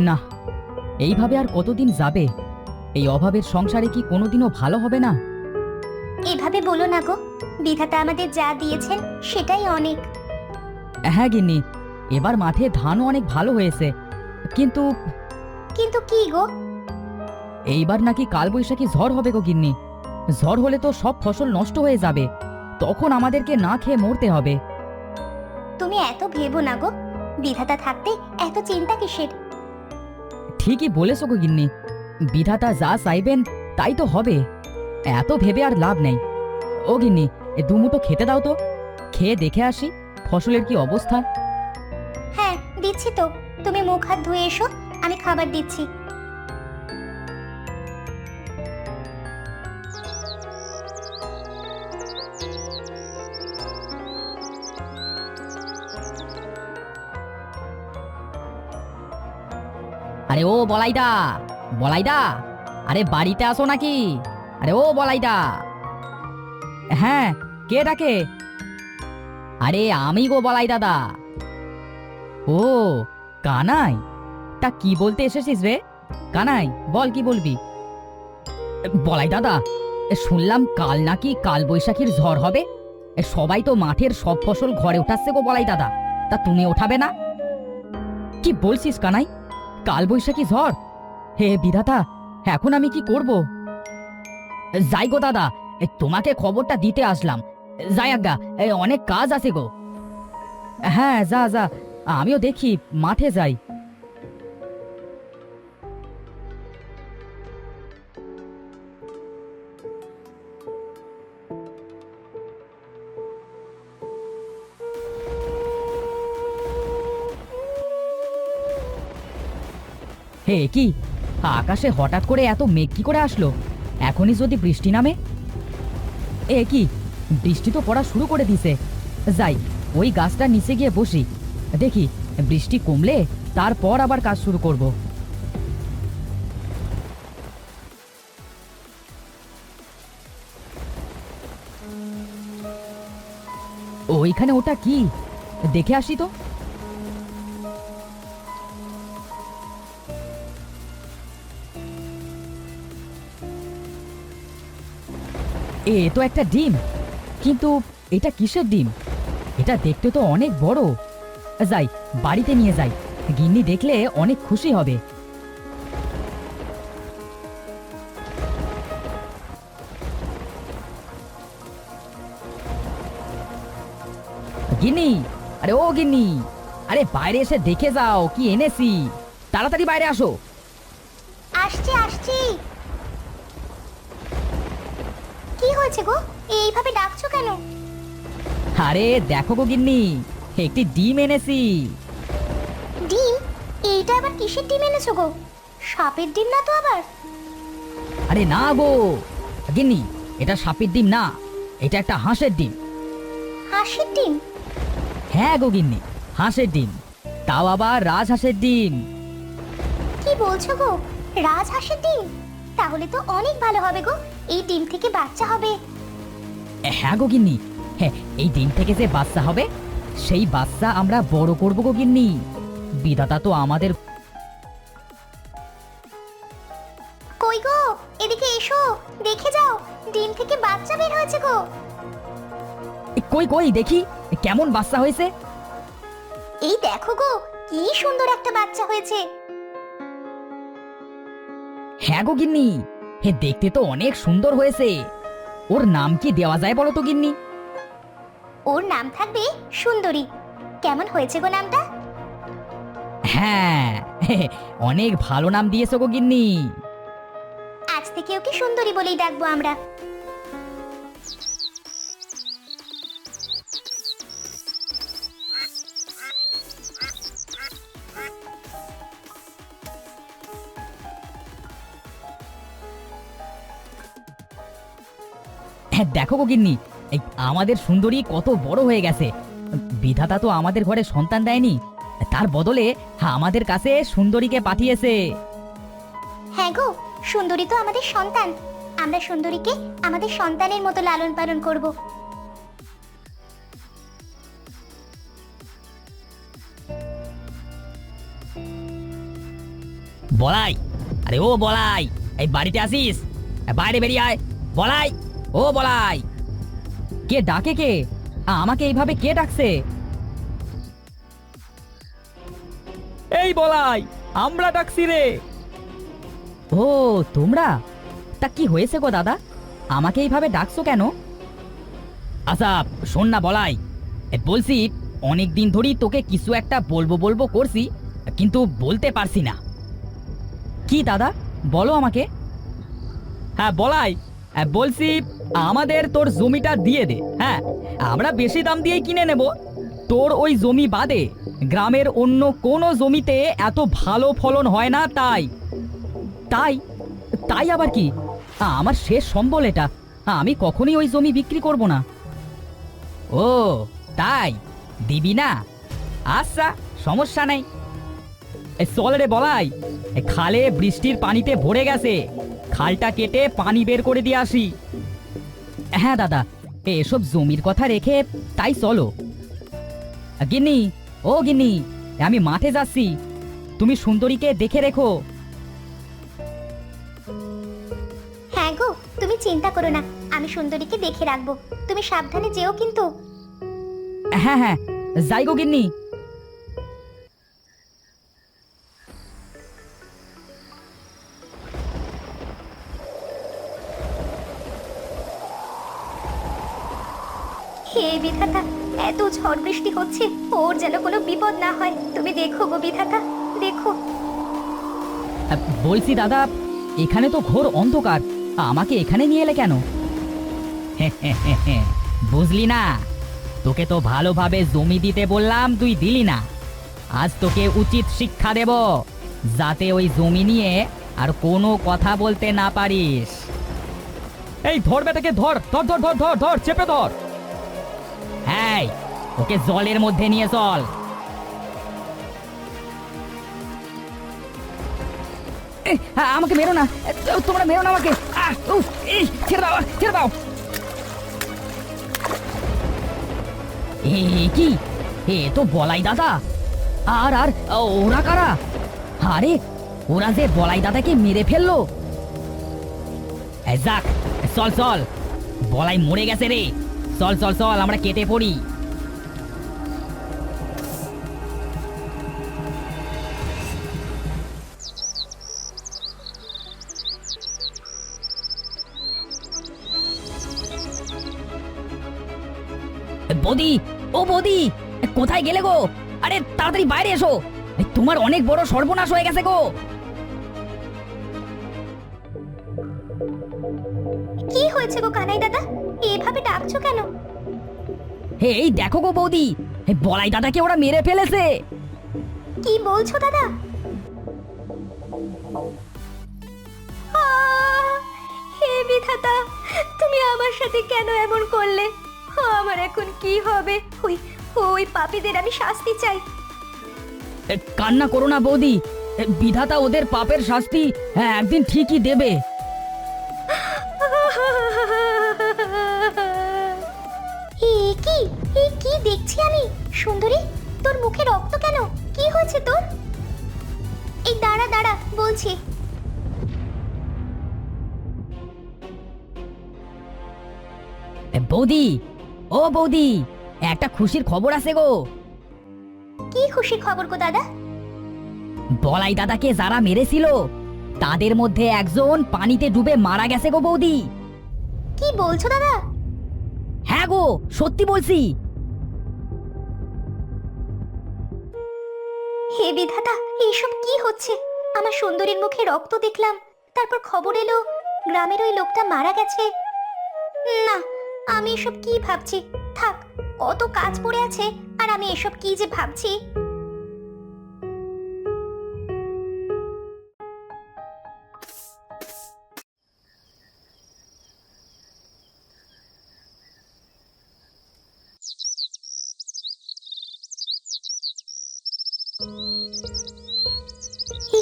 না, এইভাবে আর কতদিন যাবে? এই অভাবের সংসারে কি কোনোদিনও ভালো হবে না? এভাবে বলো না গো, বিধাতা আমাদের যা দিয়েছেন সেটাই অনেক। হ্যাঁ গিন্নি, এবার মাঠে ধানও অনেক ভালো হয়েছে, কিন্তু কিন্তু কি গো? এইবার নাকি কালবৈশাখী ঝড় হবে গো গিন্নি। ঝড় হলে তো সব ফসল নষ্ট হয়ে যাবে, তখন আমাদেরকে না খেয়ে মরতে হবে। তুমি এত ভেবো না গো, বিধাতা থাকতে এত চিন্তা কিসের? ঠিকই বলেছো গো গিন্নি, বিধাতা যা চাইবেন তাই তো হবে। এত ভেবে আর লাভ নেই। ও গিন্নি, দুমুটো খেতে দাও তো, খেয়ে দেখে আসি ফসলের কি অবস্থা। হ্যাঁ দিচ্ছি তো, তুমি মুখ হাত ধুয়ে এসো, আমি খাবার দিচ্ছি। আরে ও বলাইদা, বলাইদা, আরে বাড়িতে আসো নাকি? আরে ও বলাইদা। হ্যাঁ, কে ডাকে? আরে আমি গো বলাই দাদা। ও কানাই, তা কি বলতে এসেছিস রে? কানাই বল, কি বলবি? বলাই দাদা, শুনলাম কাল নাকি কাল বৈশাখীর ঝড় হবে। সবাই তো মাঠের সব ফসল ঘরে উঠাচ্ছে গো বলাই দাদা, তা তুমি ওঠাবে না? কি বলছিস কানাই, কাল বৈশাখী ঝড়? হে বিধাতা, এখন আমি কি করব? যাই গো দাদা, তোমাকে খবরটা দিতে আসলাম। যাই আজ্ঞা, অনেক কাজ আছে গো। হ্যাঁ যা যা, আমিও দেখি মাঠে যাই। হে কি, আকাশে হঠাৎ করে এত মেঘ কি করে আসলো? এখনই যদি বৃষ্টি নামে। এ কি, বৃষ্টি তো পড়া শুরু করে দিছে। যাই, ওই গাছটার নিচে গিয়ে বসি, দেখি বৃষ্টি কমলে তারপর আবার কাজ শুরু করব। ওইখানে ওটা কি, দেখে আসি তো। এ তো একটা ডিম, কিন্তু এটা কিসের ডিম? এটা দেখতে তো অনেক বড়। যাই, বাড়িতে নিয়ে যাই, গিন্নি দেখলে অনেক খুশি হবে। গিন্নি, আরে ও গিন্নি, আরে বাইরে এসে দেখে যাও কি এনেছি। তাড়াতাড়ি বাইরে আসো। আসছি আসছি। কি হয়েছে গো, এইভাবে ডাকছো কেন? আরে দেখো গো গিন্নি, একটি ডিম এনেছি। ডিম? এইটা আবার কিসের ডিম এনেছো গো? সাপের ডিম না তো আবার? আরে না গো গিন্নি, এটা সাপের ডিম না, এটা একটা হাঁসের ডিম। হাঁসের ডিম? হ্যাঁ গো গিন্নি, হাঁসের ডিম, তাও আবার রাজহাঁসের ডিম। কি বলছো গো, রাজহাঁসের ডিম? তাহলে তো অনেক ভালো হবে গো, এই ডিম থেকে বাচ্চা হবে। হ্যাঁ গো গিন্নি, হ্যাঁ, এই ডিম থেকে যে বাচ্চা হবে সেই বাচ্চা আমরা বড় করবো গো গিন্নি। বিধাতা তো আমাদের। কই গো, এদিকে এসো, দেখে যাও, ডিম থেকে বাচ্চা বের হয়েছে গো। কই কই দেখি, কেমন বাচ্চা হয়েছে? এই দেখো গো, কি সুন্দর একটা বাচ্চা হয়েছে। হ্যাঁ গো গিন্নি, হে দেখতে তো অনেক সুন্দর হয়েছে। ওর নাম কি দেওয়া যায় বলো তো গিন্নি? ওর নাম থাকবে সুন্দরী। কেমন হয়েছে গো নামটা? হ্যাঁ, অনেক ভালো নাম দিয়েছো গো গিন্নি। আজ থেকে ওকে সুন্দরী বলেই ডাকবো আমরা। হ্যাঁ দেখো গো গিন্নি, এই আমাদের সুন্দরী কত বড় হয়ে গেছে। বিধাতা তো আমাদের ঘরে সন্তান দেয়নি, তার বদলে আমাদের কাছে সুন্দরীকে পাঠিয়েছে। হ্যাঁ গো, সুন্দরী তো আমাদের সন্তান, আমরা সুন্দরীকে আমাদের সন্তানের মতো লালন পালন করব। বলাই, আরে ও বলাই, এই বাড়িতে আসিস? বাইরে বেরিয়ে আয়। বলাই, ও বলাই। কে ডাকে? কে আমাকে এইভাবে কে ডাকছে? এই বলাই, আমরা ডাকছি রে। ও তোমরা? তা কি হয়েছে গো দাদা, আমাকে এইভাবে ডাকছো কেন? আচ্ছা শোন না বলাই, বলছি অনেক দিন ধরেই তোকে কিছু একটা বলবো বলবো করছি, কিন্তু বলতে পারছি না। কি দাদা, বলো আমাকে। হ্যাঁ বলাই, বলছি আমাদের তোর জমিটা দিয়ে দে। হ্যাঁ, আমরা বেশি দাম দিয়েই কিনে নেব। তোর ওই জমি বাদে গ্রামের অন্য কোনো জমিতে এত ভালো ফলন হয় না, তাই তাই তাই আবার কি? আমার শেষ সম্বল এটা, আমি কখনোই ওই জমি বিক্রি করব না। ও তাই, দিবি না? আচ্ছা, সমস্যা নেই। চল রে বলাই, খালে বৃষ্টির পানিতে ভরে গেছে, খালটা কেটে পানি বের করে দিয়ে আসি। হ্যাঁ দাদা, এসব জমির কথা রেখে তাই চলো। গিন্নি, ও গিন্নি, আমি মাঠে যাচ্ছি, তুমি সুন্দরীকে দেখে রেখো। হ্যাঁ গো, তুমি চিন্তা করো না, আমি সুন্দরীকে দেখে রাখবো। তুমি সাবধানে যেও কিন্তু। হ্যাঁ হ্যাঁ, যাই গো গিন্নি। হে বিধাতা, এত ঝড় বৃষ্টি হচ্ছে, ওর যেন কোনো বিপদ না হয়। তুমি দেখো গো বিধাতা, দেখো। বলছি দাদা, এখানে তো ঘোর অন্ধকার, আমাকে এখানে নিয়ে এলে কেন? বুঝলি না, তোকে তো ভালোভাবে জমি দিতে বললাম, তুই দিলি না। আজ তোকে উচিত শিক্ষা দেব, যাতে ওই জমি নিয়ে আর কোনো কথা বলতে না পারিস। এই ধর বেটাকে, ধর ধর ধর ধর ধর ধর, চেপে ধর। হ্যাঁ, ওকে জলের মধ্যে নিয়ে চল। আমাকে মেরো না, তোমরা মেরো না আমাকে। ছেড়ে দাও, ছেড়ে দাও। কি, এ তো বলাই দাদা। আর আর ওরা কারা? আরে ওরা যে বলাই দাদাকে মেরে ফেললো। যাক, চল চল, বলাই মরে গেছে রে। চল চল চল, আমরা কেটে পড়ি। বৌদি, ও বৌদি, কোথায় গেলে গো? আরে তাড়াতাড়ি বাইরে এসো, তোমার অনেক বড় সর্বনাশ হয়ে গেছে গো। কি হয়েছে গো কানাই দাদা, এভাবে ডাকছো কেন? এই দেখো গো বৌদি, বলাই দাদাকে ওরা মেরে ফেলেছে। কি বলছো দাদা? হে বিধাতা, তুমি আমার সাথে কেন এমন করলে? আমার এখন কি হবে? ওই ওই পাপীদের আমি শাস্তি চাই। কান্না করো না বৌদি, বিধাতা ওদের পাপের শাস্তি একদিন ঠিকই দেবে। কি কি দেখছি আমি? সুন্দরী, তোর মুখে রক্ত কেন? কি হয়েছে তোর? এই দাঁড়া দাঁড়া, বলছি। বৌদি, ও বৌদি, একটা খুশির খবর আছে গো। কি খুশির খবর গো দাদা? বলাই দাদাকে যারা মেরেছিল, তাদের মধ্যে একজন পানিতে ডুবে মারা গেছে গো বৌদি। কি বলছো দাদা? হ্যাঁ গো, সত্যি বলছি। হে বিধাতা, এইসব কি হচ্ছে? আমার সুন্দরীর মুখে রক্ত দেখলাম, তারপর খবর এলো গ্রামের ওই লোকটা মারা গেছে। না, আমি এসব কি ভাবছি? থাক, কত কাজ পড়ে আছে, আর আমি এসব কি যে ভাবছি।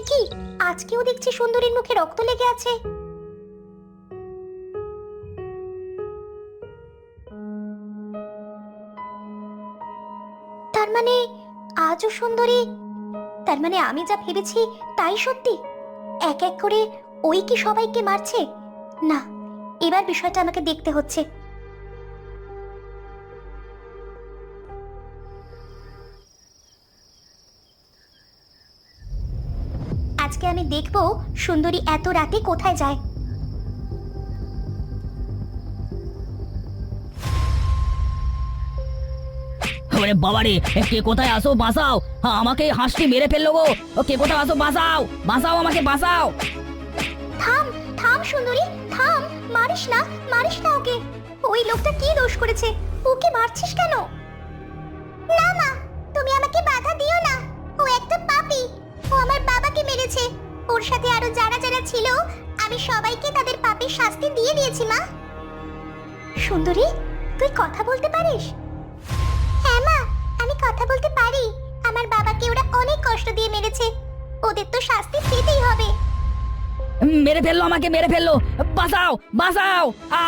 কি, আজকেও দেখছি সুন্দরীর মুখে রক্ত লেগে আছে। তার মানে আজও সুন্দরী, তার মানে আমি যা ভেবেছি তাই সত্যি। এক এক করে ওই কি সবাইকে মারছে? না, এবার বিষয়টা আমাকে দেখতে হচ্ছে। আজকে আমি দেখব সুন্দরী এত রাতে কোথায় যায়। ওরে বাবারে, কে কোথায় আসো, বাঁচাও! আমাকে এই হাঁসটি মেরে ফেললো গো। কে কোথায় আসো, বাঁচাও বাঁচাও, আমাকে বাঁচাও! থাম থাম সুন্দরী, থাম। মারিস না, মারিস না ওকে। ওই লোকটা কি দোষ করেছে? ওকে মারছিস কেন? না মা, তুমি আমাকে বাধা দিও না। ও একটা পাপী। ও আমার বাবাকে মেরেছে। ওর সাথে আরো যারা যারা ছিল, আমি সবাইকে তাদের পাপের শাস্তি দিয়ে দিয়েছি মা। সুন্দরী, তুই কথা বলতে পারিস? হ্যাঁ মা, আমি কথা বলতে পারি। আমার বাবাকে ওরা অনেক কষ্ট দিয়ে মেরেছে। ওদের তো শাস্তি পেতেই হবে। মেরে ফেললো, আমাকে মেরে ফেললো! বাঁচাও বাঁচাও! আ